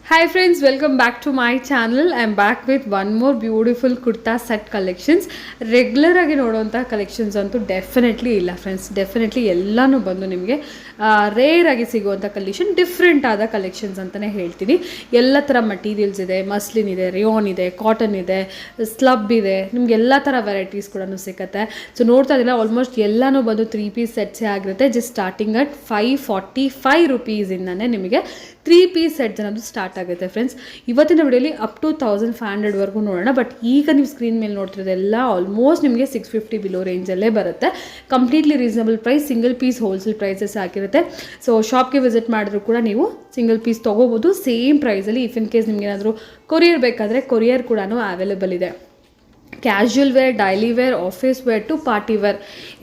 Hi friends, welcome back to my channel. I am back with one more beautiful kurta set collections. Regular ಆಗಿ ನೋಡುವಂಥ collections ಅಂತೂ definitely ಇಲ್ಲ friends. Definitely ಎಲ್ಲನೂ ಬಂದು ನಿಮಗೆ rare ಆಗಿ ಸಿಗುವಂಥ ಕಲೆಕ್ಷನ್, ಡಿಫ್ರೆಂಟ್ ಆದ ಕಲೆಕ್ಷನ್ಸ್ ಅಂತಲೇ ಹೇಳ್ತೀನಿ. ಎಲ್ಲ ಥರ ಮಟೀರಿಯಲ್ಸ್ ಇದೆ, ಮಸ್ಲಿನ್ ಇದೆ, ರಿಯೋನ್ ಇದೆ, ಕಾಟನ್ ಇದೆ, ಸ್ಲಬ್ ಇದೆ, ನಿಮ್ಗೆ ಎಲ್ಲ ಥರ ವೆರೈಟೀಸ್ ಕೂಡ ಸಿಗುತ್ತೆ. ಸೊ ನೋಡ್ತಾ ಇದ್ದಿಲ್ಲ, ಆಲ್ಮೋಸ್ಟ್ ಎಲ್ಲನೂ ಬಂದು 3 ಪೀಸ್ ಸೆಟ್ಸೇ ಆಗಿರುತ್ತೆ. ಜಸ್ಟ್ ಸ್ಟಾರ್ಟಿಂಗ್ ಅಟ್ 545 ರುಪೀಸಿಂದನೇ ನಿಮಗೆ 3 ಪೀಸ್ ಸೆಟ್ಸ್ ಅನ್ನೋದು ಸ್ಟಾರ್ಟ್ ಆಗುತ್ತೆ ಫ್ರೆಂಡ್ಸ್. ಇವತ್ತಿನ ವಿಡಿಯೋಲಿ ಅಪ್ ಟು 1500ವರೆಗೂ ನೋಡೋಣ. ಬಟ್ ಈಗ ನೀವು ಸ್ಕ್ರೀನ್ ಮೇಲೆ ನೋಡ್ತಿರೋದೆಲ್ಲ ಆಲ್ಮೋಸ್ಟ್ ನಿಮಗೆ 650 ಬಿಲೋ ರೇಂಜಲ್ಲೇ ಬರುತ್ತೆ. Completely reasonable price, single piece wholesale prices ಆಗಿರುತ್ತೆ. ಸೊ ಶಾಪ್ಗೆ ವಿಸಿಟ್ ಮಾಡಿದ್ರು ಕೂಡ ನೀವು ಸಿಂಗಲ್ ಪೀಸ್ ತೊಗೋಬೋದು ಸೇಮ್ ಪ್ರೈಸಲ್ಲಿ. ಇಫ್ ಇನ್ ಕೇಸ್ ನಿಮ್ಗೆ ಏನಾದರೂ ಕೊರಿಯರ್ ಬೇಕಾದರೆ ಕೊರಿಯರ್ ಕೂಡ ಅವೈಲೇಬಲ್ ಇದೆ. Casual wear, daily wear, office wear to party wear,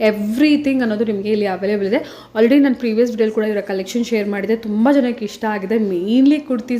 everything ಅನ್ನೋದು ನಿಮಗೆ ಇಲ್ಲಿ ಅವೈಲೇಬಲ್ ಇದೆ. ಆಲ್ರೆಡಿ ನಾನು ಪ್ರೀವಿಯಸ್ ವಿಡಿಯೋಲಿ ಕೂಡ ಇವರ ಕಲೆಕ್ಷನ್ ಶೇರ್ ಮಾಡಿದೆ, ತುಂಬ ಜನಕ್ಕೆ ಇಷ್ಟ ಆಗಿದೆ. ಮೇನ್ಲಿ ಕುರ್ತಿ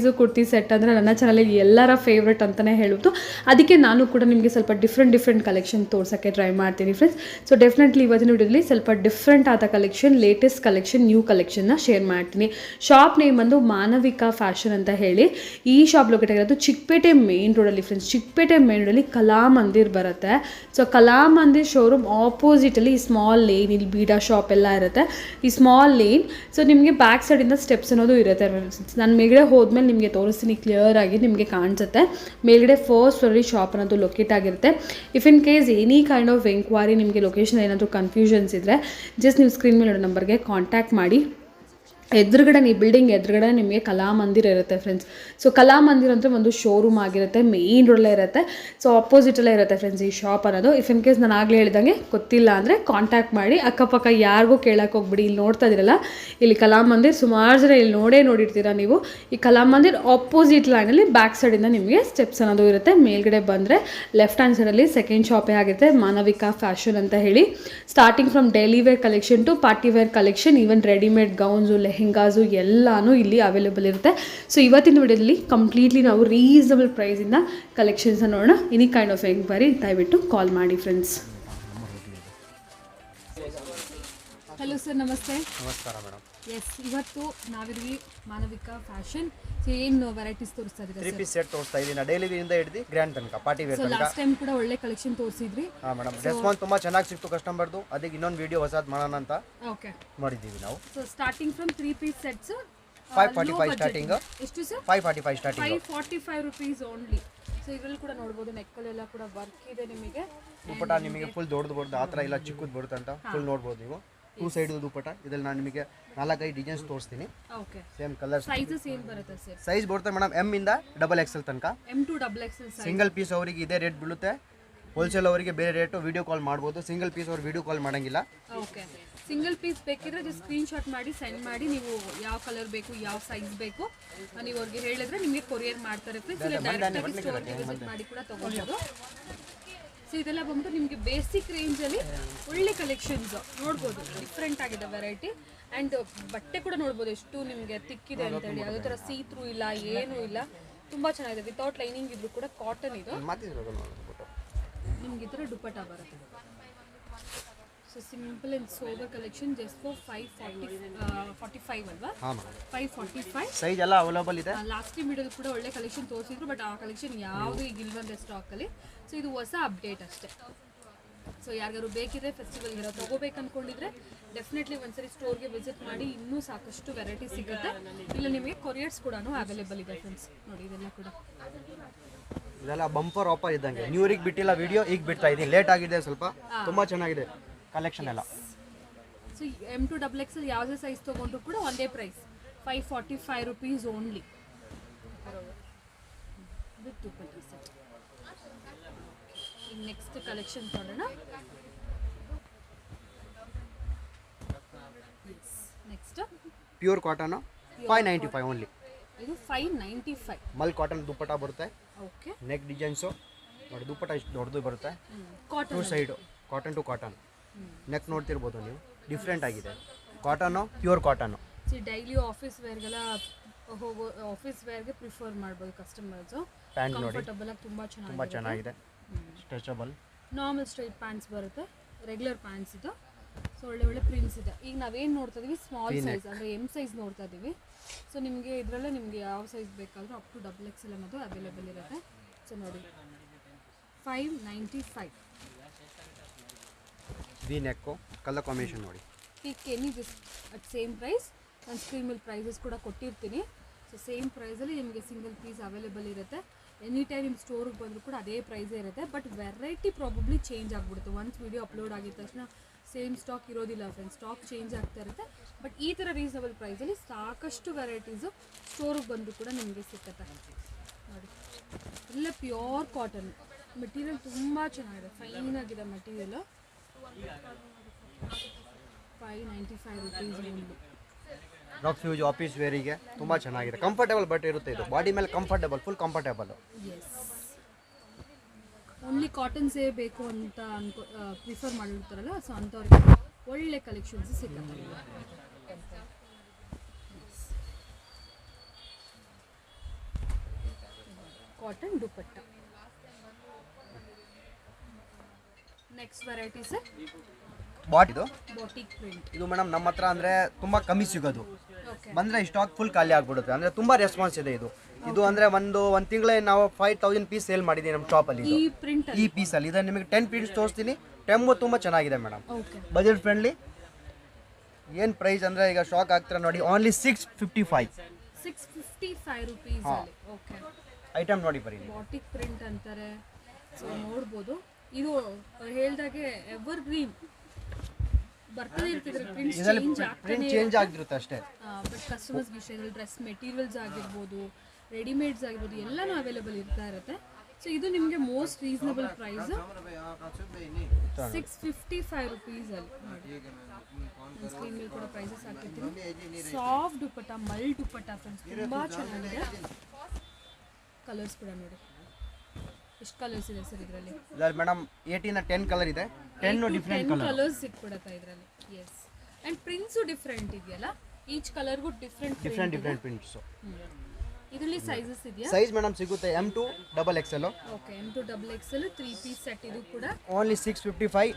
ಸೆಟ್ ಅಂದರೆ ನನ್ನ ಚಾನಲಲ್ಲಿ ಎಲ್ಲರ ಫೇವ್ರೆಟ್ ಅಂತಲೇ ಹೇಳ್ಬೋದು. ಅದಕ್ಕೆ ನಾನು ಕೂಡ ನಿಮಗೆ ಸ್ವಲ್ಪ ಡಿಫ್ರೆಂಟ್ ಕಲೆಕ್ಷನ್ ತೋರ್ಸೋಕ್ಕೆ ಟ್ರೈ ಮಾಡ್ತೀನಿ ಫ್ರೆಂಡ್ಸ್. ಸೊ ಡೆಫಿನೆಟ್ಲಿ ಇವತ್ತಿನ ವಿಡಿಯೋಲಿ ಸ್ವಲ್ಪ ಡಿಫ್ರೆಂಟ್ ಆದ ಕಲೆಕ್ಷನ್, ಲೇಟೆಸ್ಟ್ ಕಲೆಕ್ಷನ್, ನ್ಯೂ ಕಲೆಕ್ಷನ್ನ ಶೇರ್ ಮಾಡ್ತೀನಿ. ಶಾಪ್ ನೇಮ್ ಬಂದು ಮಾನವಿಕಾ ಫ್ಯಾಷನ್ ಅಂತ ಹೇಳಿ. ಈ ಶಾಪ್ ಲೊಕೇಟ್ ಆಗಿರೋದು ಚಿಕ್ಕಪೇಟೆ ಮೇನ್ ರೋಡಲ್ಲಿ ಫ್ರೆಂಡ್ಸ್. ಚಿಕ್ಕಪೇಟೆ ಮೇನ್ ರೋಡಲ್ಲಿ ಕಲಾಮಂದಿರ್ ಬರುತ್ತೆ. ಸೊ ಕಲಾಮಂದಿರ್ ಶೋರೂಮ್ ಆಪೋಸಿಟಲ್ಲಿ ಈ ಸ್ಮಾಲ್ ಲೇನ್, ಇಲ್ಲಿ ಬೀಡಾ ಶಾಪ್ ಎಲ್ಲ ಇರುತ್ತೆ, ಈ ಸ್ಮಾಲ್ ಲೇನ್. ಸೊ ನಿಮಗೆ ಬ್ಯಾಕ್ ಸೈಡಿಂದ ಸ್ಟೆಪ್ಸ್ ಅನ್ನೋದು ಇರುತ್ತೆ. ನಾನು ಮೇಲ್ಗಡೆ ಹೋದ್ಮೇಲೆ ನಿಮಗೆ ತೋರಿಸ್ತೀನಿ, ಕ್ಲಿಯರ್ ಆಗಿ ನಿಮಗೆ ಕಾಣಿಸುತ್ತೆ. ಮೇಲ್ಗಡೆ ಫಸ್ಟ್ ಫ್ಲೋರಲ್ಲಿ ಶಾಪ್ ಅನ್ನೋದು ಲೊಕೇಟ್ ಆಗಿರುತ್ತೆ. If in case any kind of enquiry, ನಿಮಗೆ ಲೊಕೇಶನ್ ಏನಾದರೂ ಕನ್ಫ್ಯೂಷನ್ಸ್ ಇದ್ದರೆ ಜಸ್ಟ್ ನೀವು ಸ್ಕ್ರೀನ್ ಮೇಲೆ ನಂಬರ್ಗೆ ಕಾಂಟ್ಯಾಕ್ಟ್ ಮಾಡಿ. ಎದುರುಗಡೆ, ಈ ಬಿಲ್ಡಿಂಗ್ ಎದುರುಗಡೆ ನಿಮಗೆ ಕಲಾಮಂದಿರ್ ಇರುತ್ತೆ ಫ್ರೆಂಡ್ಸ್. ಸೊ ಕಲಾಮಂದಿರ್ ಅಂದರೆ ಒಂದು ಶೋರೂಮ್ ಆಗಿರುತ್ತೆ, ಮೇನ್ ರೋಡಲ್ಲೇ ಇರುತ್ತೆ. ಸೊ ಆಪೋಸಿಟಲ್ಲೇ ಇರುತ್ತೆ ಫ್ರೆಂಡ್ಸ್ ಈ ಶಾಪ್ ಅನ್ನೋದು. ಇಫ್ ಇನ್ ಕೇಸ್ ನಾನು ಆಗಲೇ ಹೇಳಿದಂಗೆ ಗೊತ್ತಿಲ್ಲ ಅಂದರೆ ಕಾಂಟ್ಯಾಕ್ಟ್ ಮಾಡಿ. ಅಕ್ಕಪಕ್ಕ ಯಾರಿಗೂ ಕೇಳಕ್ಕೆ ಹೋಗ್ಬಿಡಿ. ಇಲ್ಲಿ ನೋಡ್ತಾ ಇದ್ದೀರಲ್ಲ, ಇಲ್ಲಿ ಕಲಾಮಂದಿರ್ ಸುಮಾರು ಜನ ಇಲ್ಲಿ ನೋಡಿರ್ತೀರಾ ನೀವು. ಈ ಕಲಾಮಂದಿರ್ ಆಪೋಸಿಟ್ ಲೈನಲ್ಲಿ ಬ್ಯಾಕ್ ಸೈಡಿಂದ ನಿಮಗೆ ಸ್ಟೆಪ್ಸ್ ಅನ್ನೋದು ಇರುತ್ತೆ. ಮೇಲ್ಗಡೆ ಬಂದರೆ ಲೆಫ್ಟ್ ಹ್ಯಾಂಡ್ ಸೈಡಲ್ಲಿ ಸೆಕೆಂಡ್ ಶಾಪೇ ಆಗುತ್ತೆ, ಮಾನವಿಕಾ ಫ್ಯಾಷನ್ ಅಂತ ಹೇಳಿ. Starting from daily wear collection to party wear collection, even readymade gowns, lehengas ಎಲ್ಲಾನು ಇಲ್ಲಿ ಅವೈಲೇಬಲ್ ಇರುತ್ತೆ. ಸೊ ಇವತ್ತಿನ ವಿಡಿಯೋದಲ್ಲಿ ಕಂಪ್ಲೀಟ್ಲಿ ನಾವು ರೀಸನಬಲ್ ಪ್ರೈಸಿಂದ ಕಲೆಕ್ಷನ್ಸ್ ನೋಡೋಣ. ಎನಿ ಕೈಂಡ್ ಆಫ್ ಎಂಕ್ವೈರಿ ದಯವಿಟ್ಟು ಕಾಲ್ ಮಾಡಿ ಫ್ರೆಂಡ್ಸ್. ಹಲೋ ಸರ್, ನಮಸ್ತೆ. ನಮಸ್ಕಾರ ಮೇಡಮ್. ಎಸ್, ಇವತ್ತು ನಾವಿದ್ವಿ ಮಾನವಿಕಾ ಫ್ಯಾಷನ್. ಏನು ವೆರೈಟೀಸ್ ತೋರಿಸ್ತಾ ಇದ್ದೀರಾ? 3 ಪೀಸ್ ಸೆಟ್ ತೋರಿಸ್ತಾ ಇದ್ದೀನಿ, ಡೈಲಿ ವೇರ್ ಇಂದ ಹಿಡಿದು ಗ್ರ್ಯಾಂಡ್ ತನಕ, ಪಾರ್ಟಿ ವೇರ್ ತನಕ. ಲಾಸ್ಟ್ ಟೈಮ್ ಕೂಡ ಒಳ್ಳೆ ಕಲೆಕ್ಷನ್ ತೋರಿಸಿದ್ರಿ. ಹಾಂ ಮೇಡಮ್, ರೆಸ್ಪಾನ್ಸ್ ತುಂಬಾ ಚೆನ್ನಾಗಿ ಸಿಕ್ತು ಕಸ್ಟಮರ್ದು. ಅದಕ್ಕೆ ಇನ್ನೊಂದು ವಿಡಿಯೋ ಹೊಸದು ಮಾಡೋಣ ಅಂತ ಓಕೆ ಮಾಡಿದ್ದೀವಿ ನಾವು. So starting from 3 piece sets 545 starting. ಎಷ್ಟು sir? 545 starting. 545 rupees only. So ಇದರಲ್ಲಿ ಕೂಡ ನೋಡ್ಬೋದು, ನೆಕ್ಕಲ್ಲೆಲ್ಲ ಕೂಡ ವರ್ಕ್ ಇದೆ ನಿಮಗೆ. ದುಪ್ಪಟ ನಿಮಗೆ ಫುಲ್ ದೊಡ್ಡದು ಬರುತ್ತೆ, ಆ ಥರ ಇಲ್ಲ ಚಿಕ್ಕದು ಬರುತ್ತೆ ಅಂತ ಫುಲ್ ನೋಡ್ಬೋದು ನೀವು. 2 ಸೈಡ್ ದುಪ್ಪಟ. ಇದ್ರಲ್ಲಿ ನಾನು ನಿಮಗೆ 4-5 ಡಿಸೈನ್ಸ್ ತೋರಿಸ್ತೀನಿ. Okay, same colour. ಸೈಜಸ್ ಏನು ಬರುತ್ತೆ ಸರ್? ಸೈಜ್ ಬರುತ್ತೆ ಮೇಡಮ್ ಎಮ್ ಇಂದ XXL ತನಕ. M to XXL size. Single piece ಅವರಿಗೆ ಇದೇ ರೇಟ್ ಬೀಳುತ್ತೆ, ಹೋಲ್ಸೇಲ್ ಅವರಿಗೆ ಬೇರೆ ರೇಟು. ವಿಡಿಯೋ ಕಾಲ್ ಮಾಡ್ಬೋದು. ಸಿಂಗಲ್ ಪೀಸ್ ಅವ್ರು ವಿಡಿಯೋ ಕಾಲ್ ಮಾಡಂಗಿಲ್ಲ. ಓಕೆ, ಸಿಂಗಲ್ ಪೀಸ್ ಬೇಕಿದ್ರೆ ಜಸ್ಟ್ ಸ್ಕ್ರೀನ್ ಶಾಟ್ ಮಾಡಿ ಸೆಂಡ್ ಮಾಡಿ. ನೀವು ಯಾವ ಕಲರ್ ಬೇಕು, ಯಾವ ಸೈಜ್ ಬೇಕು ನೀವು ಅವ್ರಿಗೆ ಹೇಳಿದ್ರೆ ನಿಮಗೆ ಕೊರಿಯರ್ ಮಾಡ್ತಾರೆ. ಡೈರೆಕ್ಟಾಗಿ ಸ್ಟೋರ್ಗೆ ವಿಸಿಟ್ ಮಾಡಿ ಕೂಡ ತಗೋಬೋದು. ಸೊ ಇದೆಲ್ಲ ಬಂದು ನಿಮಗೆ ಬೇಸಿಕ್ ರೇಂಜಲ್ಲಿ ಒಳ್ಳೆ ಕಲೆಕ್ಷನ್ಸ್ ನೋಡ್ಬೋದು. ಡಿಫ್ರೆಂಟ್ ಆಗಿದೆ ವೆರೈಟಿ. ಆ್ಯಂಡ್ ಬಟ್ಟೆ ಕೂಡ ನೋಡ್ಬೋದು ಎಷ್ಟು ನಿಮಗೆ ತಿಕ್ಕಿದೆ ಅಂತೇಳಿ. ಯಾವುದೇ ಥರ ಸೀ ಥ್ರೂ ಇಲ್ಲ, ಏನೂ ಇಲ್ಲ, ತುಂಬ ಚೆನ್ನಾಗಿದೆ. ವಿತೌಟ್ ಲೈನಿಂಗ್ ಇದ್ರೂ ಕೂಡ ಕಾಟನ್ ಇದು. ನಿಮ್ಗೆ ಈ ಥರ ದುಪ್ಪಟ್ಟ ಬರುತ್ತೆ. So simple and sober collection, just for 545 ಅಲ್ವಾ? 545 ಸೈಜ್ ಎಲ್ಲ ಅವೈಲೇಬಲ್ ಇದೆ. ಲಾಸ್ಟ್ ಟೈಮ್ ವಿಡಿಯೋದು ಕೂಡ ಒಳ್ಳೆ ಕಲೆಕ್ಷನ್ ತೋರಿಸಿದ್ರು, ಬಟ್ ಆ ಕಲೆಕ್ಷನ್ ಯಾವುದು ಈಗ ಇಲ್ವಂತೆ ಸ್ಟಾಕಲ್ಲಿ. ಸೊ ಇದು ಹೊಸ ಅಪ್ಡೇಟ್ ಅಷ್ಟೇ. ಸೊ ಯಾರಿಗಾರು ಬೇಕಿದ್ರೆ ಫೆಸ್ಟಿವಲ್ಗೆ ತೊಗೋಬೇಕು ಅಂದ್ಕೊಂಡಿದ್ರೆ ಡೆಫಿನೆಟ್ಲಿ ಒಂದ್ಸರಿ ಸ್ಟೋರ್ಗೆ ವಿಸಿಟ್ ಮಾಡಿ. ಇನ್ನೂ ಸಾಕಷ್ಟು ವೆರೈಟಿ ಸಿಗುತ್ತೆ. ಇಲ್ಲ ನಿಮಗೆ ಕೊರಿಯರ್ಸ್ ಕೂಡ ಅವೈಲೇಬಲ್ ಇದೆ ಫ್ರೆಂಡ್ಸ್. ನೋಡಿ ಇದೆಲ್ಲ ಕೂಡ ಇದೆಲ್ಲ ಬಂಪರ್ ಆಫರ್ ಇದ್ದಂಗೆ. ನ್ಯೂ ಇಯರ್ಗೆ ಬಿಟ್ಟಿಲ್ಲ ವಿಡಿಯೋ, ಈಗ ಬಿಡ್ತಾ ಇದ್ದೀನಿ. ಲೇಟ್ ಆಗಿದೆ ಸ್ವಲ್ಪ. ತುಂಬಾ ಚೆನ್ನಾಗಿದೆ ಕಲೆಕ್ಷನ್ ಎಲ್ಲ. ಸೊ M to XXL ಯಾವುದೇ ಸೈಜ್ ತೊಗೊಂಡ್ರು ಕೂಡ ಒಂದೇ price, 545 rupees only. With dupatta set. Next collection ನೋಡೋಣ. Next pure cotton 595 only. ಇದು 595. ಮಲ್ ಕಾಟನ್ ದುಪ್ಪಟ ಬರುತ್ತೆ. ಓಕೆ, ನೆಕ್ ಡಿಸೈನ್ಸು ನೋಡಿ, ದುಪ್ಪಟ ಇಷ್ಟು ದೊಡ್ಡದು ಬರುತ್ತೆ. Cotton 2 side cotton two cotton. Neck ನೋಡ್ತಿರ್ಬೋದು ನೀವು, ಡಿಫ್ರೆಂಟ್ ಆಗಿದೆ. Cotton, pure cotton. Daily office ವೇರ್ಗೆಲ್ಲ ಹೋಗೋ, ಆಫೀಸ್ ವೇರ್ಗೆ ಪ್ರಿಫರ್ ಮಾಡ್ಬೋದು ಕಸ್ಟಮರ್ಸು. ಪ್ಯಾಂಟ್ ನೋಡಿ, ಕಂಫರ್ಟಬಲ್ ಆಗಿ ತುಂಬ ಚೆನ್ನಾಗಿದೆ. ಸ್ಟ್ರೆಚಬಲ್ ನಾರ್ಮಲ್ ಸ್ಟ್ರೈಟ್ ಪ್ಯಾಂಟ್ಸ್ ಬರುತ್ತೆ, ರೆಗ್ಯುಲರ್ ಪ್ಯಾಂಟ್ಸ್ ಇದು. ಸೊ ಸೊ ಒಳ್ಳೆ ಒಳ್ಳೆ ಪ್ರಿಂಟ್ಸ್ ಇದೆ. ಈಗ ನಾವೇನು ನೋಡ್ತಾ ಇದೀವಿ ಸ್ಮಾಲ್ ಸೈಜ್ ಅಂದರೆ ಎಮ್ ಸೈಜ್ ನೋಡ್ತಾ ಇದ್ದೀವಿ. ಸೊ ನಿಮಗೆ ಇದರಲ್ಲೇ ನಿಮಗೆ ಯಾವ ಸೈಜ್ ಬೇಕಾದರೂ ಅಪ್ ಟು XXL ಅನ್ನೋದು ಅವೈಲೇಬಲ್ ಇರುತ್ತೆ. ಸೊ ನೋಡಿ 595 ವಿ ನೆಕ್ಕು ಕಲರ್ ಕಾಂಬಿನೇಷನ್ ನೋಡಿ. Pick any this at same price. ನಾನು ಸ್ಕ್ರೀನ್ ಮೇಲೆ ಪ್ರೈಸಸ್ ಕೂಡ ಕೊಟ್ಟಿರ್ತೀನಿ. ಸೊ ಸೇಮ್ ಪ್ರೈಸಲ್ಲಿ ನಿಮಗೆ ಸಿಂಗಲ್ ಪೀಸ್ ಅವೈಲೇಬಲ್ ಇರುತ್ತೆ. ಎನಿ ಟೈಮ್ ನಿಮ್ಮ ಸ್ಟೋರಿಗೆ ಬಂದರೂ ಕೂಡ ಅದೇ ಪ್ರೈಸೇ ಇರುತ್ತೆ. ಬಟ್ ವೆರೈಟಿ ಪ್ರಾಬಬ್ಲಿ ಚೇಂಜ್ ಆಗಿಬಿಡುತ್ತೆ. ಒನ್ಸ್ ವಿಡಿಯೋ ಅಪ್ಲೋಡ್ ಆಗಿದ ತಕ್ಷಣ ಸೇಮ್ ಸ್ಟಾಕ್ ಇರೋದಿಲ್ಲ ಫ್ರೆಂಡ್ಸ್, ಸ್ಟಾಕ್ ಚೇಂಜ್ ಆಗ್ತಾ ಇರುತ್ತೆ. ಬಟ್ ಈ ಥರ ರೀಸನಬಲ್ ಪ್ರೈಸಲ್ಲಿ ಸಾಕಷ್ಟು ವೆರೈಟೀಸು ಸ್ಟೋರಿಗೆ ಬಂದರೂ ಕೂಡ ನಿಮಗೆ ಸಿಕ್ಕತ್ತೆ ನೋಡಿ. ಎಲ್ಲ ಪ್ಯೂರ್ ಕಾಟನ್ ಮೆಟೀರಿಯಲ್, ತುಂಬ ಚೆನ್ನಾಗಿದೆ, ಫೈನ್ ಆಗಿದೆ material. 595 rupees only. Rough use office ವೇರಿಗೆ ತುಂಬ ಚೆನ್ನಾಗಿದೆ, ಕಂಫರ್ಟೇಬಲ್ ಬಟ್ಟೆ ಇರುತ್ತೆ. ಇದು ಬಾಡಿ ಮೇಲೆ comfortable, full comfortable. Yes, only ಕಾಟನ್ಸೇ ಬೇಕು ಅಂತ ಪ್ರಿಫರ್ ಮಾಡಿರ್ತಾರಲ್ಲ, ಸೊ ಅಂಥವ್ರಿಗೆ ಒಳ್ಳೆ ಕಲೆಕ್ಷನ್ಸ್ ಸಿಗುತ್ತೆ. Cotton dupatta. Next variety sir ಬಾಟಿದು ಬಾಟಿಕ್ ಪ್ರಿಂಟ್. ಇದು ಮೇಡಮ್ ನಮ್ಮ ಹತ್ರ ಅಂದರೆ ತುಂಬ ಕಮ್ಮಿ ಸಿಗೋದು. ಓಕೆ, ಬಂದರೆ ಸ್ಟಾಕ್ ಫುಲ್ ಖಾಲಿ ಆಗಿಬಿಡುತ್ತೆ. ಅಂದರೆ ತುಂಬ ರೆಸ್ಪಾನ್ಸ್ ಇದೆ ಇದು. ಇದು ಅಂದರೆ ಒಂದು ತಿಂಗಳೇ ನಾವು 5000 ಪೀಸ್ ಸೇಲ್ ಮಾಡಿದ್ದೀವಿ ನಮ್ಮ ಶಾಪಲ್ಲಿ. ಈ ಪ್ರಿಂಟ್ ಈ ಪೀಸಲ್ಲಿ ಇದು ನಿಮಗೆ 10 ಪೀಸ್ ತೋರಿಸ್ತೀನಿ. ಟೆಮ್ಮು ತುಂಬ ಚೆನ್ನಾಗಿದೆ ಮೇಡಮ್, ಓಕೆ, ಬಜೆಟ್ ಫ್ರೆಂಡ್ಲಿ. ಏನು ಪ್ರೈಸ್ ಅಂದರೆ ಈಗ ಶಾಕ್ ಆಗ್ತೀರಾ ನೋಡಿ, ಓನ್ಲಿ 655 ರುಪೀಸ್ ಅಲ್ಲಿ. ಓಕೆ, ಐಟಮ್ ನೋಡಿ ಬರೀ. ಬಾಟಿಕ್ ಪ್ರಿಂಟ್ ಅಂತಾರೆ. ಸೊ ನೋಡ್ಬೋದು, ಇದು ಹೇಳ್ದಾಗೆ ಎವರ್ ಗ್ರೀನ್ ಬರ್ತದೆ ಇರ್ತಿದ್ರೆ ಪ್ರಿಂಟ್ ಚೇಂಜ್ ಆಗ್ತಾನೆ ಚೇಂಜ್ ಆಗಿರುತ್ತೆ ಅಷ್ಟೇ. ಬಟ್ ಕಸ್ಟಮರ್ಸ್ ವಿಷಯದಲ್ಲಿ ಡ್ರೆಸ್ ಮೆಟೀರಿಯಲ್ಸ್ ಆಗಿರ್ಬೋದು, ರೆಡಿಮೇಡ್ಸ್ ಆಗಿರ್ಬೋದು, ಎಲ್ಲನೂ ಅವೈಲೇಬಲ್ ಇರ್ತಾ ಇರುತ್ತೆ. ಸೊ ಇದು ನಿಮಗೆ ಮೋಸ್ಟ್ ರೀಸನಬಲ್ ಪ್ರೈಸ್ 655 ರುಪೀಸ್ ಅಲ್ಲಿ ನೋಡಿ. ನಾನು ಸ್ಕ್ರೀನ್ ಮೇಲೆ ಕೂಡ ಪ್ರೈಸಸ್ ಹಾಕಿರ್ತೀನಿ. ಸಾಫ್ಟ್ ದುಪಟ್ಟ, ಮಲ್ ದುಪಟ್ಟ ಫ್ರೆಂಡ್ಸ್, ತುಂಬ ಚೆನ್ನಾಗಿದೆ. ಕಲರ್ಸ್ ಕೂಡ ನೋಡಿ, ಎಷ್ಟು ಕಲರ್ಸ್ ಇದೆ ಸರ್ ಇದರಲ್ಲಿ? ಇದರಲ್ಲಿ ಮೇಡಮ್ 18 10 ಕಲರ್ ಇದೆ. 10 ಡಿಫ್ರೆಂಟ್ ಕಲರ್ಸ್ ಸಿಕ್ಬಿಡುತ್ತೆ ಇದರಲ್ಲಿ. ಎಸ್, ಆ್ಯಂಡ್ ಪ್ರಿಂಟ್ಸು ಡಿಫ್ರೆಂಟ್ ಇದೆಯಲ್ಲ, ಈಚ್ ಕಲರ್ಗೂ ಡಿಫ್ರೆಂಟ್ ಪ್ರಿಂಟ್ಸು. ಇದರಲ್ಲಿ ಸೈಜಸ್ ಇದೆಯಾ? ಸೈಜ್ ಮೇಡಮ್ ಸಿಗುತ್ತೆ M to XXL. Okay, M to XXL 3 piece set. ಇದು ಕೂಡ ಓನ್ಲಿ 650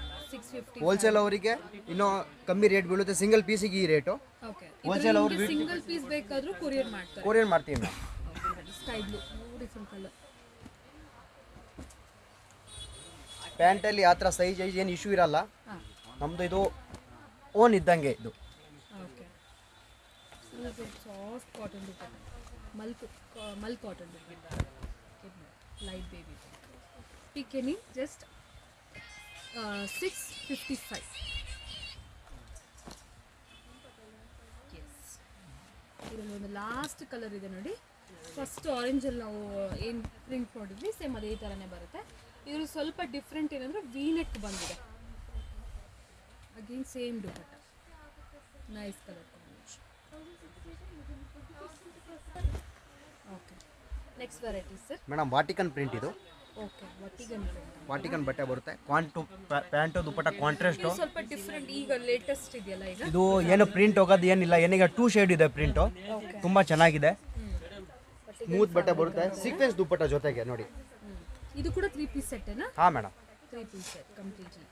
ಹೋಲ್ಸೇಲ್ ಅವರಿಗೆ ಇನ್ನೂ ಕಮ್ಮಿ ರೇಟ್ ಬೀಳುತ್ತೆ. ಸಿಂಗಲ್ ಪೀಸಿಗೆ ಈ ರೇಟು. ಓಕೆ, ಹೋಲ್ಸೇಲ್ ಅವರು ಸಿಂಗಲ್ ಪೀಸ್ ಬೇಕಾದರೂ ಕೊರಿಯರ್ ಮಾಡ್ತಾರೆ. ಕೊರಿಯರ್ ಮಾಡ್ತೀವಿ ನಾವು. Sky blue, beautiful colour. ಪ್ಯಾಂಟಲ್ಲಿ ಆ ಥರ ಸೈಜ್ ಏನು ಇಶ್ಯೂ ಇರಲ್ಲ. ನಮ್ಮದು ಇದು ಓನ್ ಇದ್ದಂಗೆ ಇದು. Okay, soft cotton dupatta, mul cotton dupatta, light baby pink any just 655. Yes, ಇದರಲ್ಲಿ ಒಂದು ಲಾಸ್ಟ್ ಕಲರ್ ಇದೆ ನೋಡಿ. ಫಸ್ಟ್ ಆರೆಂಜಲ್ಲಿ ನಾವು ಏನು ಪ್ರಿಂಟ್ ನೋಡಿದ್ವಿ ಸೇಮ್ ಅದೇ ಥರನೇ ಬರುತ್ತೆ. ಇದ್ರಲ್ಲಿ ಸ್ವಲ್ಪ ಡಿಫ್ರೆಂಟ್ ಏನಂದರೆ ವಿ ನೆಕ್ ಬಂದಿದೆ. Again same dupatta, nice colour combination. Okay, next variety sir. Madam ವಾಟಿಕನ್ ಪ್ರಿಂಟ್ ಇದು. ಓಕೆ, ವಟಿಗನ್ ಪ್ರಿಂಟ್, ವಾಟಿಕನ್ ಬಟ್ಟೆ ಬರುತ್ತೆ. ಪ್ಯಾಂಟು ದುಪಟ್ಟ ಕಾಂಟ್ರಾಸ್ಟು ಸ್ವಲ್ಪ ಡಿಫ್ರೆಂಟ್. ಈಗ ಲೇಟೆಸ್ಟ್ ಇದೆಯಲ್ಲ ಈಗ ಇದು. ಏನು ಪ್ರಿಂಟ್ ಹೋಗೋದು ಏನಿಲ್ಲ. ಏನೀಗ 2 ಶೇಡ್ ಇದೆ ಪ್ರಿಂಟು, ತುಂಬ ಚೆನ್ನಾಗಿದೆ. ಸ್ಮೂತ್ ಬಟ್ಟೆ ಬರುತ್ತೆ. ಸೀಕ್ವೆನ್ಸ್ ದುಪಟ್ಟ ಜೊತೆಗೆ ನೋಡಿ. ಇದು ಕೂಡ 3 ಪೀಸ್ ಸೆಟ್ಟೇನಾ? ಹಾಂ ಮೇಡಮ್, 3 ಪೀಸ್ ಸೆಟ್ ಕಂಪ್ಲೀಟ್ಲಿ.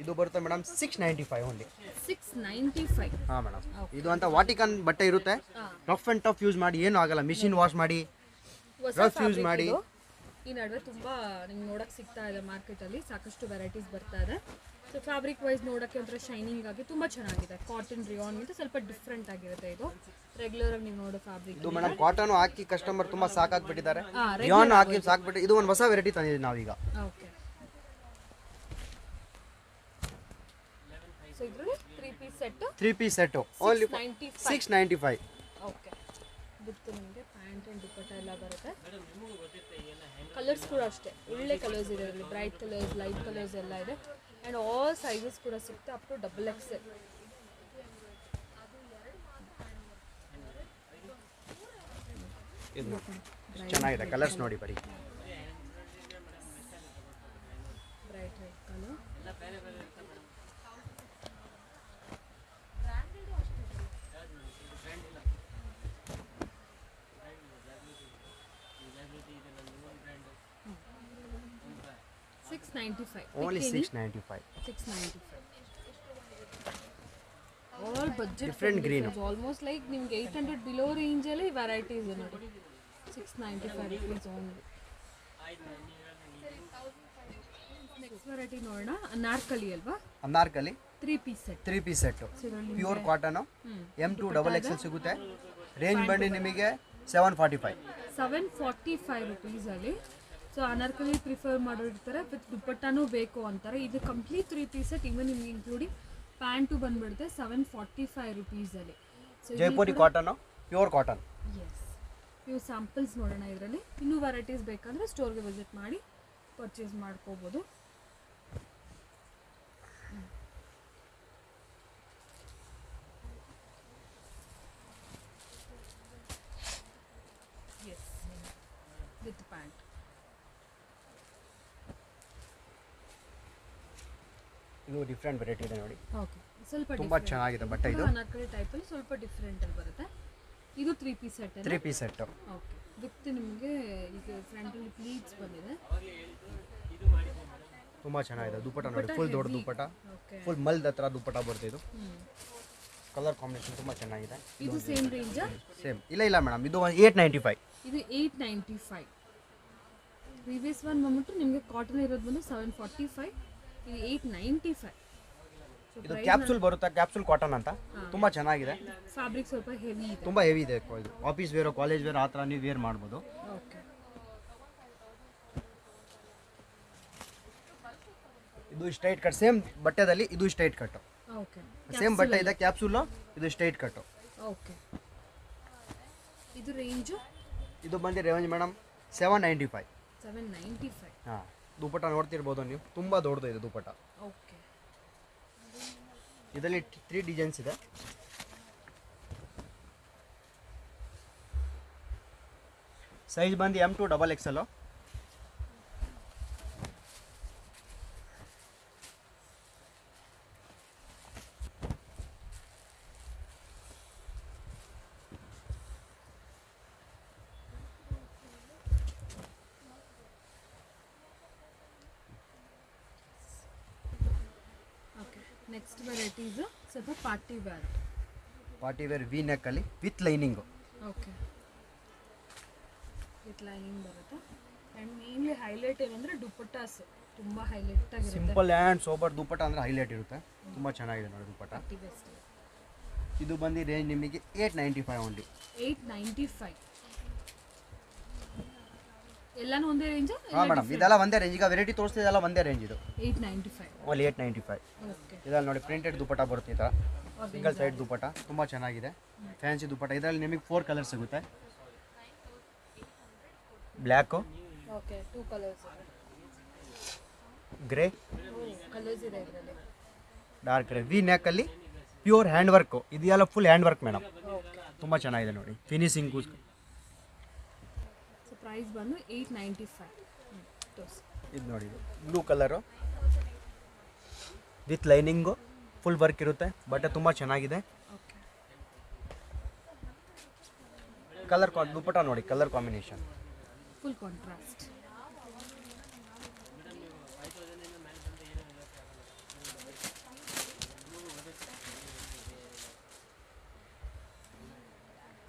ಇದು ಬರುತ್ತೆ ಮೇಡಮ್ 695 ಓನ್ಲಿ. 695. ಹಾಂ ಮೇಡಮ್, ಇದು ಅಂತ ವಾಟಿಕನ್ ಬಟ್ಟೆ ಇರುತ್ತೆ. ರಫ್ ಆ್ಯಂಡ್ ಟಫ್ ಯೂಸ್ ಮಾಡಿ, ಏನೂ ಆಗಲ್ಲ. ಮಿಷಿನ್ ವಾಶ್ ಮಾಡಿ, ರಫ್ ಯೂಸ್ ಮಾಡಿ. ಈ ನಡುವೆ ತುಂಬ ನಿಮ್ಗೆ ನೋಡೋಕ್ಕೆ ಸಿಗ್ತಾ ಇದೆ ಮಾರ್ಕೆಟಲ್ಲಿ, ಸಾಕಷ್ಟು ವೆರೈಟೀಸ್ ಬರ್ತಾ ಇದೆ. ಸೊ ಫ್ಯಾಬ್ರಿಕ್ ವೈಸ್ ನೋಡೋಕ್ಕೆ ಒಂಥರ ಶೈನಿಂಗ್ ಆಗಿ ತುಂಬ ಚೆನ್ನಾಗಿದೆ. ಕಾಟನ್ ರಿಯಾನ್ ಅಂತ ಸ್ವಲ್ಪ ಡಿಫ್ರೆಂಟ್ ಆಗಿರುತ್ತೆ. ಇದು ರೆಗ್ಯುಲರ್ ಆಗಿ ನೀವು ನೋಡೋ ಫ್ಯಾಬ್ರಿಕ್. ಇದು ಮೇಡಮ್ ಕಾಟನ್ ಹಾಕಿ ಕಸ್ಟಮರ್ ತುಂಬ ಸಾಕಾಗ್ಬಿಟ್ಟಿದ್ದಾರೆ. ರಿಯಾನ್ ಹಾಕಿ ಸಾಕ್ಬಿಟ್ಟು ಇದು ಒಂದು ಹೊಸ ವೆರೈಟಿ ತಂದಿದ್ದೀವಿ ನಾವೀಗ. ಓಕೆ, ಸೊ ಇದರಲ್ಲಿ 3 piece set, 3 piece set only 695. Okay, ಬಿತ್ತು ನಿಮಗೆ ಪ್ಯಾಂಟ್ ಆ್ಯಂಡ್ ದುಪಟ್ಟ ಎಲ್ಲ ಬರುತ್ತೆ. ಕಲರ್ಸ್ ಕೂಡ ಅಷ್ಟೇ ಒಳ್ಳೆ ಕಲರ್ಸ್ ಇದೆ ಇದರಲ್ಲಿ. ಬ್ರೈಟ್ ಕಲರ್ಸ್, ಲೈಟ್ ಕಲರ್ಸ್ ಎಲ್ಲ ಇದೆ. ಆ್ಯಂಡ್ ಆಲ್ ಸೈಜಸ್ ಕೂಡ ಸಿಗುತ್ತೆ ಅಪ್ ಟು XXL. ಇದು ಚೆನ್ನಾಗಿದೆ. ಕಲರ್ಸ್ ನೋಡಿ ಬರೀ. Bright red colour. 695. Only 695. 695. All budget Different green. Almost like ನಿಮ್ಗೆ 800 below range ಅಲ್ಲಿ varieties ನೋಡಿ. 695 rupees only. ನೆಕ್ಸ್ಟ್ ವೆರೈಟಿ ನೋಡೋಣ. ಅನಾರ್ಕಲಿ ಅಲ್ವಾ? Anarkali 3 piece set. 3 piece set pure cotton M2 XXL ಸಿಗುತ್ತೆ. ರೇಂಜ್ ಬಂದು ನಿಮಗೆ 745. 745 rupees ಅಲ್ಲಿ. ಸೊ ಅನಾರ್ಕಲಿ ಪ್ರಿಫರ್ ಮಾಡೋರಿರ್ತಾರೆ ವಿತ್ ದುಪ್ಪಟ್ಟಾನೂ ಬೇಕು ಅಂತಾರೆ. ಇದು ಕಂಪ್ಲೀಟ್ 3 piece set ಇವನ್ ನಿಮ್ಗೆ ಇನ್ಕ್ಲೂಡಿಂಗ್ ಪ್ಯಾಂಟು ಬಂದ್ಬಿಡುತ್ತೆ 745 rupees ಅಲ್ಲಿ. So Jaipuri cotton pure cotton. Yes, ನೀವು ಸ್ಯಾಂಪಲ್ಸ್ ನೋಡೋಣ. ಇದರಲ್ಲಿ ಇನ್ನೂ ವೆರೈಟೀಸ್ ಬೇಕಂದ್ರೆ ಸ್ಟೋರ್ಗೆ ವಿಸಿಟ್ ಮಾಡಿ ಪರ್ಚೇಸ್ ಮಾಡ್ಕೋಬೋದು. Yes, with pant. ಇದು ಡಿಫ್ರೆಂಟ್ ವೆರೈಟಿ ಇದೆ ನೋಡಿ. ಓಕೆ, ಸ್ವಲ್ಪ ತುಂಬಾ ಚೆನ್ನಾಗಿದೆ ಬಟ್ಟೆ ಇದು. ಅನಾರ್ಕಲಿ ಟೈಪಲ್ಲಿ ಸ್ವಲ್ಪ ಡಿಫ್ರೆಂಟ್ ಅಲ್ಲಿ ಬರುತ್ತೆ. ಇದು 3 piece set. 3 piece set. Okay, with ನಿಮಗೆ ಈಗ ಫ್ರಂಟಲ್ಲಿ ಪ್ಲೀಟ್ಸ್ ಬಂದಿದೆ. ತುಂಬಾ ಚೆನ್ನಾಗಿದೆ ದುಪ್ಪಟ್ಟ ನೋಡಿ. ಫುಲ್ ದೊಡ್ಡ ದುಪ್ಪಟ್ಟ, ಓಕೆ, ಫುಲ್ ಮಲ್ದ ಹತ್ರ ದುಪ್ಪಟ್ಟ ಬರುತ್ತೆ ಇದು. ಕಲರ್ ಕಾಂಬಿನೇಷನ್ ತುಂಬಾ ಚೆನ್ನಾಗಿದೆ. ಇದು ಸೇಮ್ ರೇಂಜ್? ಸೇಮ್ ಇಲ್ಲ ಮೇಡಮ್, ಇದು 895. ಇದು 895. ಪ್ರೀವಿಯಸ್ ಒನ್ ಬಂದ್ಬಿಟ್ಟು ನಿಮಗೆ ಕಾಟನ್ ಇರೋದು ಬಂದು 745. ಇದು 895. ಇದು ಕ್ಯಾಪ್ಸೂಲ್ ಬರುತ್ತೆ, ಕ್ಯಾಪ್ಸೂಲ್ ಕಾಟನ್ ಅಂತ. ತುಂಬಾ ಚೆನ್ನಾಗಿದೆ. ಫ್ಯಾಬ್ರಿಕ್ ಸ್ವಲ್ಪ ಹೆವಿ ಇದೆ. ತುಂಬಾ ಹೆವಿ ಇದೆ ಇದು. ಆಫೀಸ್ ವೇರ್, ಕಾಲೇಜ್ ವೇರ್ ಆ ಥರ ನೀವು ವೇರ್ ಮಾಡ್ಬೋದು. ಓಕೆ, ಇದು ಸ್ಟ್ರೈಟ್ ಕಟ್ ಸೇಮ್ ಬಟ್ಟೆದಲ್ಲಿ. ಇದು ಸ್ಟ್ರೈಟ್ ಕಟ್ ಓಕೆ, ಸೇಮ್ ಬಟ್ಟೆ ಇದೆ. ಕ್ಯಾಪ್ಸೂಲ್ ಇದು ಸ್ಟ್ರೈಟ್ ಕಟ್. ಓಕೆ, ಇದು ರೇಂಜ್? ಇದು ಬಂದು ರೇಂಜ್ ಮೇಡಮ್ 795. 795. ಹಾಂ, ದುಪ್ಪಟ್ಟ ನೋಡ್ತಿರ್ಬೋದು ನೀವು. ತುಂಬಾ ದೊಡ್ಡದು ಇದೆ ದುಪ್ಪಟ್ಟ. ಓಕೆ, ಇದರಲ್ಲಿ 3 ಡಿಸೈನ್ಸ್ ಇದೆ. ಸೈಜ್ ಬಂದು M2 XXL. Okay, next varieties ಸ್ವಲ್ಪ party wear. Party wear V neck ಅಲ್ಲಿ with lining. Okay, with lining ಬರುತ್ತೆ. ಆ್ಯಂಡ್ ಮೇನ್ಲಿ ಹೈಲೈಟ್ ಏನಂದರೆ ದುಪ್ಪಟ್ಟಾಸ್ ತುಂಬ ಹೈಲೈಟ್ ಆಗಿರುತ್ತೆ. ಸಿಂಪಲ್ ಆ್ಯಂಡ್ ಸೋಬರ್ ದುಪ್ಪಟ್ಟ ಅಂದರೆ ಹೈಲೈಟ್ ಇರುತ್ತೆ. ತುಂಬ ಚೆನ್ನಾಗಿದೆ ನೋಡಿ ದುಪ್ಪಟ್ಟ. Party best. ಇದು ಬಂದು ರೇಂಜ್ ನಿಮಗೆ 895 ಓನ್ಲಿ. 895. ಎಲ್ಲಾನು ಒಂದೇ ರೇಂಜ್? ಹಾಂ ಮೇಡಮ್, ಇದೆಲ್ಲ ಒಂದೇ ರೇಂಜ್. ಈಗ ವೆರೈಟಿ ತೋರಿಸ್ತಿದ್ದೆಲ್ಲ ಒಂದೇ ರೇಂಜ್. ಇದು 895 ಓನ್ಲಿ 895. ಓಕೆ, ಇದರಲ್ಲಿ ನೋಡಿ ಪ್ರಿಂಟೆಡ್ ದುಪ್ಪಟ್ಟ ಬರುತ್ತೆ ಈ ಥರ. ಸಿಂಗಲ್ ಸೈಡ್ ದುಪ್ಪಟ್ಟ ತುಂಬ ಚೆನ್ನಾಗಿದೆ. ಫ್ಯಾನ್ಸಿ ದುಪ್ಪಟ್ಟ. ಇದರಲ್ಲಿ ನಿಮಗೆ 4 ಕಲರ್ ಸಿಗುತ್ತೆ. ಬ್ಲ್ಯಾಕು, ಓಕೆ, 2 ಕಲರ್ಸ್ ಇದೆ. ಗ್ರೇ, ಕಲರ್ಸ್ ಇದೆ ಇದರಲ್ಲಿ. Dark grey. ವಿ ನೆಕ್ಕಲ್ಲಿ ಪ್ಯೂರ್ ಹ್ಯಾಂಡ್ ವರ್ಕು. ಇದೆಲ್ಲ full hand work madam. Okay, ತುಂಬ ಚೆನ್ನಾಗಿದೆ ನೋಡಿ. ಫಿನಿಶಿಂಗು. ಸೊ ಪ್ರೈಸ್ ಬಂದು 895. ಇದು ನೋಡಿ, blue colour with lining, full work ಇರುತ್ತೆ. ಬಟ್ಟೆ ತುಂಬ ಚೆನ್ನಾಗಿದೆ. ಓಕೆ, ಕಲರ್ ದುಪ್ಪಟ್ಟ ನೋಡಿ, colour combination full contrast.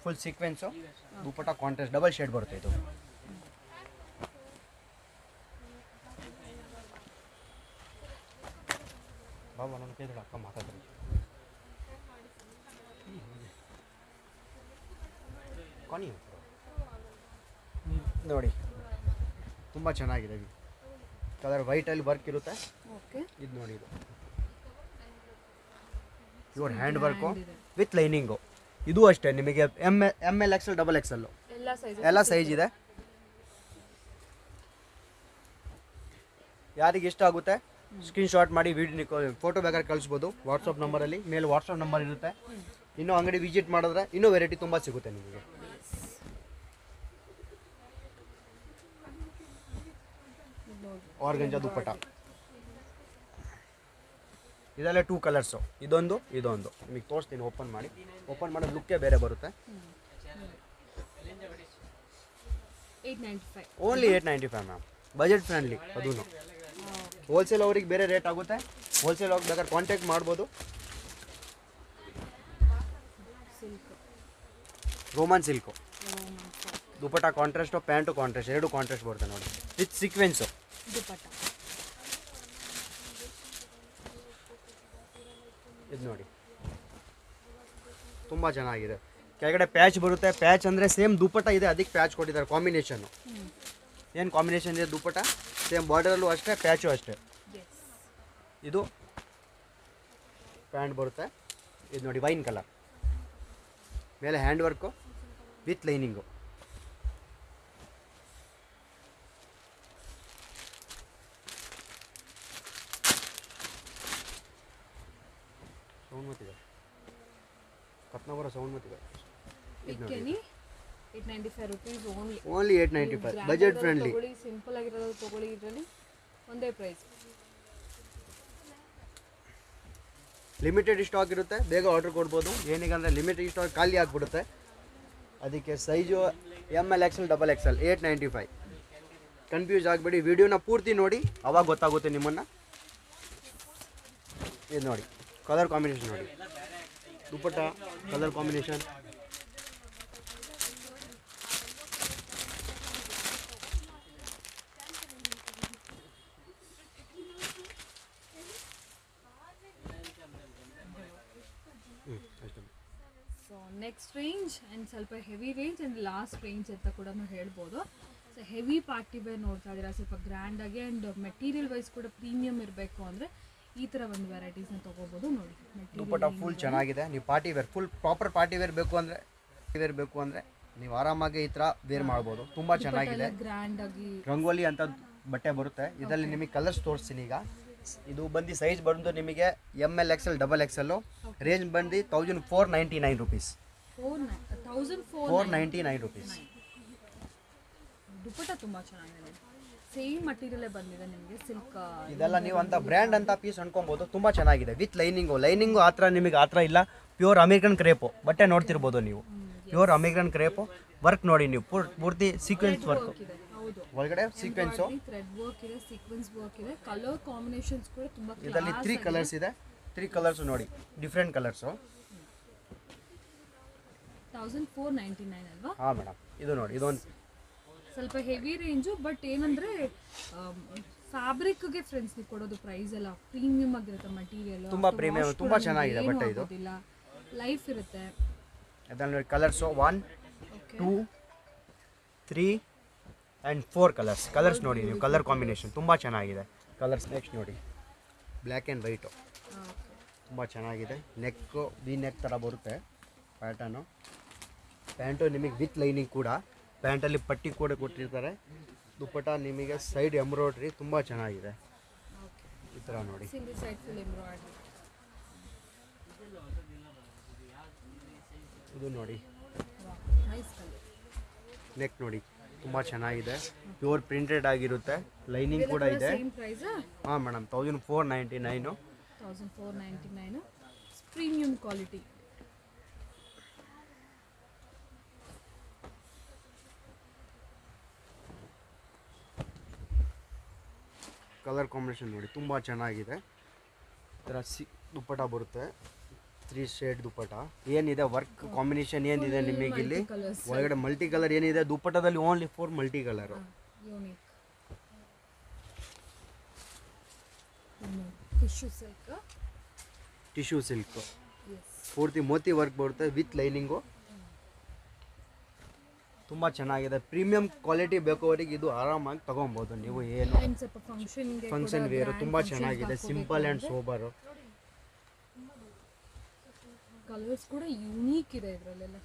Full sequence. Dupatta contrast double shade ಬರುತ್ತೆ ಇದು. ಬಾಬಾ ನನ್ನ ಕೈ ಅಕ್ಕ ಮಾತಾಡ್ತಾರೆ ಕೊನಿ ನೋಡಿ. ತುಂಬ ಚೆನ್ನಾಗಿದೆ. ಕಲರ್ ವೈಟಲ್ಲಿ ವರ್ಕ್ ಇರುತ್ತೆ. ಓಕೆ, ಇದು ನೋಡಿ, ಇದು pure hand work with lining. ಇದು ಅಷ್ಟೇ ನಿಮಗೆ ML XL XXL ಎಲ್ಲ ಸೈಜ್ ಇದೆ. ಯಾರಿಗೆ ಇಷ್ಟ ಆಗುತ್ತೆ ಸ್ಕ್ರೀನ್ ಶಾಟ್ ಮಾಡಿ ಫೋಟೋ ಬೇಕಾದ್ರೆ ಕಳಿಸ್ಬೋದು. ವಾಟ್ಸಪ್ ನಂಬರಲ್ಲಿ ಮೇಲೆ ವಾಟ್ಸಪ್ ನಂಬರ್ ಇರುತ್ತೆ. ಇನ್ನೂ ಅಂಗಡಿ ವಿಸಿಟ್ ಮಾಡಿದ್ರೆ ಇನ್ನೂ ವೆರೈಟಿ ತುಂಬ ಸಿಗುತ್ತೆ ನಿಮಗೆ. ಆರ್ಗಂಜಾ ದುಪ್ಪಟ್ಟ. ಇದೆಲ್ಲ 2 ಕಲರ್ಸು. ಇದೊಂದು ನಿಮಗೆ ತೋರಿಸ್ತೀನಿ. ಓಪನ್ ಮಾಡಿ ಲುಕ್ಕೇ ಬೇರೆ ಬರುತ್ತೆ. 895 ಓನ್ಲಿ 895 ಮ್ಯಾಮ್. ಬಜೆಟ್ ಫ್ರೆಂಡ್ಲಿ ಅದೂ. ಓಕೆ, ಹೋಲ್ಸೇಲ್ ಅವ್ರಿಗೆ ಬೇರೆ ರೇಟ್ ಆಗುತ್ತೆ, ಹೋಲ್ಸೇಲ್ ಅವ್ರಿಗೆ ಬೇಕಾದ್ರೆ ಕಾಂಟ್ಯಾಕ್ಟ್ ಮಾಡ್ಬೋದು. Silk Roman silk dupatta contrast, pant contrast, ಎರಡು ಕಾಂಟ್ರಾಸ್ಟ್ ಬರುತ್ತೆ ನೋಡಿ, ವಿತ್ ಸೀಕ್ವೆನ್ಸು. ದುಪಟ್ಟ ಇದು ನೋಡಿ ತುಂಬ ಚೆನ್ನಾಗಿದೆ. ಕೆಳಗಡೆ ಪ್ಯಾಚ್ ಬರುತ್ತೆ, ಪ್ಯಾಚ್ ಅಂದರೆ ಸೇಮ್ ದುಪಟ್ಟ ಇದೆ, ಅದಕ್ಕೆ ಪ್ಯಾಚ್ ಕೊಟ್ಟಿದ್ದಾರೆ. ಕಾಂಬಿನೇಷನ್ನು ಏನು ಕಾಂಬಿನೇಷನ್ ಇದೆ ದುಪಟ್ಟ, ಸೇಮ್ ಬಾರ್ಡರಲ್ಲೂ ಅಷ್ಟೇ, ಪ್ಯಾಚು ಅಷ್ಟೇ. ಇದು ಪ್ಯಾಂಟ್ ಬರುತ್ತೆ, ಇದು ನೋಡಿ ವೈನ್ ಕಲರ್, ಮೇಲೆ ಹ್ಯಾಂಡ್ ವರ್ಕು ವಿತ್ ಲೈನಿಂಗು. ಸೌಂಡ್ ಮತ್ತಿದೆ, ಕತ್ನವರ ಸೌಂಡ್ ಮತ್ತಿದೆ. ಪಿಕ್ಕನಿ 895 rupees only. Only 895, budget friendly. Simple ಆಗಿರೋದು ತಗೊಳ್ಳಿ, ಇದರಲ್ಲಿ ಒಂದೇ ಪ್ರೈಸ್. ಲಿಮಿಟೆಡ್ ಸ್ಟಾಕ್ ಇರುತ್ತೆ, ಬೇಗ ಆರ್ಡರ್ ಕೊಡ್ಬೋದು. ಏನೀಗಂದರೆ ಲಿಮಿಟೆಡ್ ಸ್ಟಾಕ್ ಖಾಲಿ ಆಗಿಬಿಡುತ್ತೆ, ಅದಕ್ಕೆ size ML XL XXL 895. Confuse ಆಗಿಬಿಡಿ, ವಿಡಿಯೋನ ಪೂರ್ತಿ ನೋಡಿ, ಅವಾಗ ಗೊತ್ತಾಗುತ್ತೆ ನಿಮ್ಮನ್ನು. ಇದು ನೋಡಿ ಕಲರ್ ಕಾಂಬಿನೇಷನ್ ನೋಡಿ, dupatta colour combination. So next range and ಸ್ವಲ್ಪ heavy range and last range ಅಂತ ಕೂಡ ಹೇಳ್ಬೋದು. ಸೊ ಹೆವಿ ಪಾರ್ಟಿ ವೇರ್ ನೋಡ್ತಾ ಇದ್ದೀರಾ, ಸ್ವಲ್ಪ ಗ್ರ್ಯಾಂಡಾಗಿ ಆ್ಯಂಡ್ ಮೆಟೀರಿಯಲ್ ವೈಸ್ ಕೂಡ ಪ್ರೀಮಿಯಮ್ ಇರಬೇಕು ಅಂದರೆ ಈ ಥರ ಒಂದು ವೆರೈಟೀಸ್ನ ತೊಗೋಬೋದು. ನೋಡಿ ದುಪಟ್ಟ ಫುಲ್ ಚೆನ್ನಾಗಿದೆ. ನೀವು party wear, full proper party wear ಬೇಕು ಅಂದರೆ ನೀವು ಆರಾಮಾಗಿ ಈ ಥರ ವೇರ್ ಮಾಡ್ಬೋದು. ತುಂಬ ಚೆನ್ನಾಗಿದೆ, ಗ್ರ್ಯಾಂಡಾಗಿ ರಂಗೋಲಿ ಅಂತ ಬಟ್ಟೆ ಬರುತ್ತೆ. ಇದರಲ್ಲಿ ನಿಮಗೆ ಕಲರ್ಸ್ ತೋರಿಸ್ತೀನಿ ಈಗ. ಇದು ಬಂದು ಸೈಜ್ ಬಂದು ನಿಮಗೆ ML XL XXL, ರೇಂಜ್ ಬಂದು 1499 rupees. 499 rupees. ದುಪಟ್ಟ ತುಂಬ ಚೆನ್ನಾಗಿದೆ, ಸೇಮ್ ಮಟೀರಿಯಲೇ ಬಂದಿದೆ ನಿಮಗೆ. ಸಿಲ್ಕ್ ಇದೆಲ್ಲ ನೀವು ಅಂತ ಬ್ರ್ಯಾಂಡ್ ಅಂತ ಪೀಸ್ ಅನ್ಕೊಬೋದು. ತುಂಬ ಚೆನ್ನಾಗಿದೆ ವಿತ್ ಲೈನಿಂಗು ಆ ಥರ ನಿಮಗೆ ಆ ಥರ ಇಲ್ಲ. ಪ್ಯೂರ್ ಅಮೆರಿಕನ್ ಕ್ರೇಪು ಬಟ್ಟೆ ನೋಡ್ತಿರ್ಬೋದು ನೀವು, ಪ್ಯೂರ್ ಅಮೆರಿಕನ್ ಕ್ರೇಪು. ವರ್ಕ್ ನೋಡಿ ನೀವು, ಪೂರ್ತಿ ಸೀಕ್ವೆನ್ಸ್ ವರ್ಕ್, ಒಳಗಡೆ ಸೀಕ್ವೆನ್ಸು, ಥ್ರೆಡ್ ವರ್ಕ್ ಇದೆ, ಸೀಕ್ವೆನ್ಸ್ ವರ್ಕ್ ಇದೆ, ಕಲರ್ ಕಾಂಬಿನೇಷನ್ಸ್ ಕೂಡ ತುಂಬ. ಇದರಲ್ಲಿ 3 ಕಲರ್ಸ್ ಇದೆ, 3 ಕಲರ್ಸ್ ನೋಡಿ, ಡಿಫ್ರೆಂಟ್ ಕಲರ್ಸು. 1499 ಅಲ್ವಾ? ಹಾಂ ಮೇಡಮ್, ಇದು ನೋಡಿ, ಇದೊಂದು ಸ್ವಲ್ಪ ಹೆವಿ ರೇಂಜು. ಬಟ್ ಏನಂದರೆ ಫ್ಯಾಬ್ರಿಕ್ಗೆ ಫ್ರೆಂಡ್ಸ್ ನೀವು ಕೊಡೋದು ಪ್ರೈಸ್ ಎಲ್ಲ ಪ್ರೀಮಿಯಮ್ ಆಗಿರುತ್ತೆ, ಮಟೀರಿಯಲ್ ತುಂಬ ಪ್ರೀಮಿಯಮ್, ತುಂಬ ಚೆನ್ನಾಗಿದೆ ಬಟ್ಟೆ ಇದು. ಲೈಫ್ ಇರುತ್ತೆ. ಅದರಲ್ಲಿ ನೋಡಿ ಕಲರ್ಸು 1 2 3 ಆ್ಯಂಡ್ 4 ಕಲರ್ಸ್ ನೋಡಿ ನೀವು. ಕಲರ್ ಕಾಂಬಿನೇಷನ್ ತುಂಬ ಚೆನ್ನಾಗಿದೆ. ಕಲರ್ಸ್ ನೆಕ್ಸ್ಟ್ ನೋಡಿ, ಬ್ಲ್ಯಾಕ್ ಆ್ಯಂಡ್ ವೈಟು ತುಂಬ ಚೆನ್ನಾಗಿದೆ. ನೆಕ್ಕು ವಿ ನೆಕ್ ಥರ ಬರುತ್ತೆ ಪ್ಯಾಟರ್ನು. ಪ್ಯಾಂಟು ನಿಮಗೆ ವಿತ್ ಲೈನಿಂಗ್ ಕೂಡ, ಪ್ಯಾಂಟಲ್ಲಿ ಪಟ್ಟಿ ಕೂಡ ಕೊಟ್ಟಿರ್ತಾರೆ. ದುಪ್ಪಟ್ಟ ನಿಮಗೆ ಸೈಡ್ ಎಂಬ್ರಾಯ್ಡ್ರಿ ತುಂಬ ಚೆನ್ನಾಗಿದೆ. ಈ ಥರ ನೋಡಿ, ಸಿಂಗಲ್ ಸೈಡ್ ಫುಲ್ ಎಂಬ್ರಾಯ್ಡ್ರಿ. ಇದು ನೋಡಿ ನೈಸ್ ಕಲರ್. ನೆಕ್ ನೋಡಿ ತುಂಬ ಚೆನ್ನಾಗಿದೆ, ಪ್ಯೂರ್ ಪ್ರಿಂಟೆಡ್ ಆಗಿರುತ್ತೆ, ಲೈನಿಂಗ್ ಕೂಡ ಇದೆ. Same price. ಹಾಂ madam, 1499. 1499 premium quality. Colour combination ನೋಡಿ ತುಂಬ ಚೆನ್ನಾಗಿದೆ. ಈ ಥರ ದುಪ್ಪಟ ಬರುತ್ತೆ, 3 ಶೇಡ್ ದುಪ್ಪಟ. ಏನಿದೆ ವರ್ಕ್ ಕಾಂಬಿನೇಷನ್ ಏನಿದೆ ನಿಮಗೆ ಇಲ್ಲಿ ಒಳಗಡೆ ಮಲ್ಟಿ ಕಲರ್ ಏನಿದೆ ದುಪ್ಪಟದಲ್ಲಿ, only 4 multi colour. Unique tissue silk ಪೂರ್ತಿ ಮೋತಿ ವರ್ಕ್ ಬರುತ್ತೆ ವಿತ್ ಲೈನಿಂಗು. ತುಂಬ ಚೆನ್ನಾಗಿದೆ, ಪ್ರೀಮಿಯಂ ಕ್ವಾಲಿಟಿ ಬೇಕು ಅವರಿಗೆ ಇದು ಆರಾಮಾಗಿ ತೊಗೊಬೋದು ನೀವು. ಏನು ಫಂಕ್ಷನ್ ವೇರು ತುಂಬ ಚೆನ್ನಾಗಿದೆ, ಸಿಂಪಲ್ ಆ್ಯಂಡ್ ಸೋಬರು. ಕಲರ್ಸ್ ಕೂಡ ಯೂನಿಕ್ ಇದೆ ಇದರಲ್ಲೆಲ್ಲ.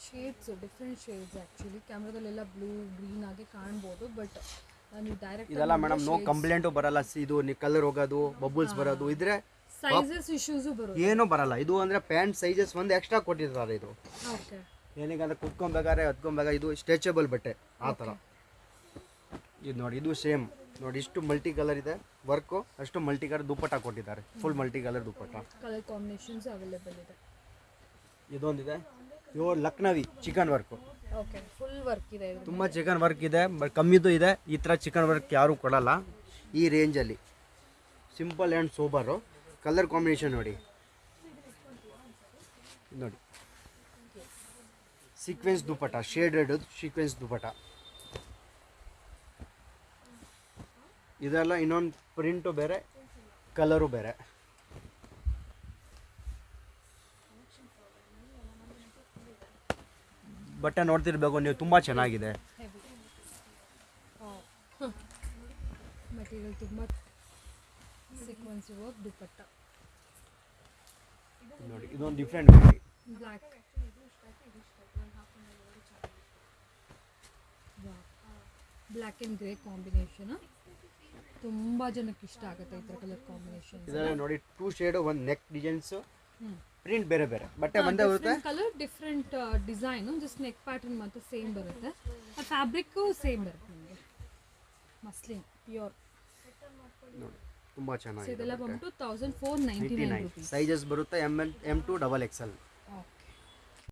ಶೇಡ್ಸ್ ಡಿಫ್ರೆಂಟ್ ಶೇಡ್ಸ್ ಆ್ಯಕ್ಚುಲಿ ಕ್ಯಾಮ್ರಾದಲ್ಲೆಲ್ಲ ಬ್ಲೂ ಗ್ರೀನ್ ಆಗಿ ಕಾಣ್ಬೋದು. ಬಟ್ ನೀವು ಡೈರೆಕ್ಟ್ ಇದೆಲ್ಲ ಮೇಡಮ್ ನೋ ಕಂಪ್ಲೇಂಟು ಬರಲ್ಲ. ಇದು ನೀವು ಕಲರ್ ಹೋಗೋದು, ಬಬಲ್ಸ್ ಬರೋದು, ಇದ್ರೆ ಸೈಜಸ್ ಇಶ್ಯೂಸು ಬರೋದು ಏನೂ ಬರಲ್ಲ. ಇದು ಅಂದರೆ ಪ್ಯಾಂಟ್ ಸೈಜಸ್ ಒಂದು ಎಕ್ಸ್ಟ್ರಾ ಕೊಟ್ಟಿರ್ತಾರೆ. ಇದು ಓಕೆ, ಏನಕ್ಕೆ ಕುತ್ಕೊಬೇಕಾದ್ರೆ ಹತ್ಕೊಬೇಕಾದ್ರೆ ಇದು ಸ್ಟ್ರೆಚಬಲ್ ಬಟ್ಟೆ ಆ ಥರ. ಇದು ನೋಡಿ, ಇದು ಸೇಮ್ ನೋಡಿ, ಇಷ್ಟು ಮಲ್ಟಿ ಕಲರ್ ಇದೆ ವರ್ಕು, ಅಷ್ಟು ಮಲ್ಟಿ ಕಲರ್ ದುಪ್ಪಟ್ಟ ಕೊಟ್ಟಿದ್ದಾರೆ, full multi colour dupatta. Colour combinations available ಇದೆ. ಇದೊಂದಿದೆ pure Lucknowi chikan work. Okay, full work ಇದೆ ಇದು. ತುಂಬ ಚಿಕನ್ ವರ್ಕ್ ಇದೆ, ಬಟ್ ಕಮ್ಮಿದು ಇದೆ. ಈ ಥರ ಚಿಕನ್ ವರ್ಕ್ ಯಾರೂ ಕೊಡಲ್ಲ. ಈ ರೇಂಜಲ್ಲಿ simple and sober. Colour combination ನೋಡಿ, ನೋಡಿ sequence dupatta, shade red sequence dupatta. ಇದೆಲ್ಲ ಇನ್ನೊಂದು ಪ್ರಿಂಟು ಬೇರೆ, ಕಲರು ಬೇರೆ. ಬಟ್ಟೆ ನೋಡ್ತಿರ್ಬೇಕು ನೀವು, ತುಂಬ ಚೆನ್ನಾಗಿದೆ. ಮಟೀರಿಯಲ್ ತುಂಬ ಸೀಕ್ವೆನ್ಸ್ ವರ್ಕ್ ದುಪಟ್ಟ ನೋಡಿ, ಇದೊಂದು different black. Black and grey combination ತುಂಬ ಜನಕ್ಕೆ ಇಷ್ಟ ಆಗುತ್ತೆ ಈ ಥರ ಕಲರ್ ಕಾಂಬಿನೇಷನ್. ಇದೆಲ್ಲ ನೋಡಿ 2 ಶೇಡು, ಒಂದು ನೆಕ್ ಡಿಸೈನ್ಸ್, ಪ್ರಿಂಟ್ ಬೇರೆ ಬೇರೆ, ಬಟ್ಟೆ ಒಂದೇ ಬರುತ್ತೆ. Colour different design, just neck pattern ಮಾತ್ರ ಸೇಮ್ ಬರುತ್ತೆ. ಫ್ಯಾಬ್ರಿಕ್ಕು ಸೇಮ್ ಬರುತ್ತೆ ನಿಮಗೆ, ಮಸ್ಲಿನ್ ಪ್ಯೂರ್. ನೋಡಿ ತುಂಬ ಚೆನ್ನಾಗಿದೆ. ಇದೆಲ್ಲ ಬಂದ್ಬಿಟ್ಟು 1499 ಸೈಜಸ್ ಬರುತ್ತೆ, M2 XXL.